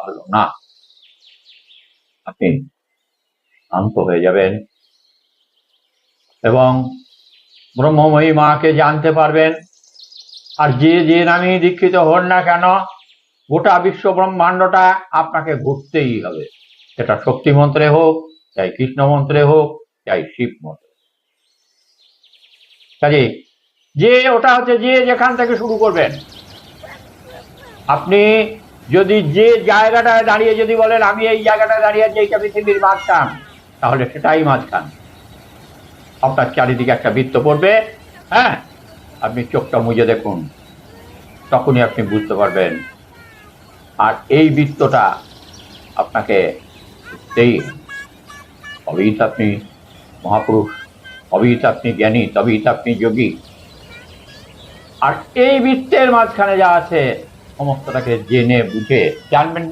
ভালো না। আপনি শান্ত হয়ে যাবেন এবং ব্রহ্মময়ী মাকে জানতে পারবেন। আর যে যে নামে দীক্ষিত হন না কেন, গোটা বিশ্ব ব্রহ্মাণ্ডটা আপনাকে ঘুরতেই হবে। সেটা শক্তি মন্ত্রে হোক, চাই কৃষ্ণ মন্ত্রে হোক, চাই শিব মন্ত্রে। কাজে যে ওটা হচ্ছে যে যেখান থেকে শুরু করবেন। আপনি যদি যে জায়গাটায় দাঁড়িয়ে যদি বলেন আমি এই জায়গাটায় দাঁড়িয়ে আছি, এইটা পৃথিবীর মাঝখান, তাহলে সেটাই মাঝখান। আপনার চারিদিকে একটা বৃত্ত পড়বে, হ্যাঁ, আপনি চোখটা মুজে দেখুন, তখনই আপনি বুঝতে পারবেন। আর এই বৃত্তটা আপনাকে বুঝতেই, তবেই তো আপনি মহাপুরুষ, তবেই তো আপনি জ্ঞানী, তবেই তো আপনি যোগী। আর এই বৃত্তের মাঝখানে যা আছে সমস্তটাকে জেনে বুঝে জানবেন।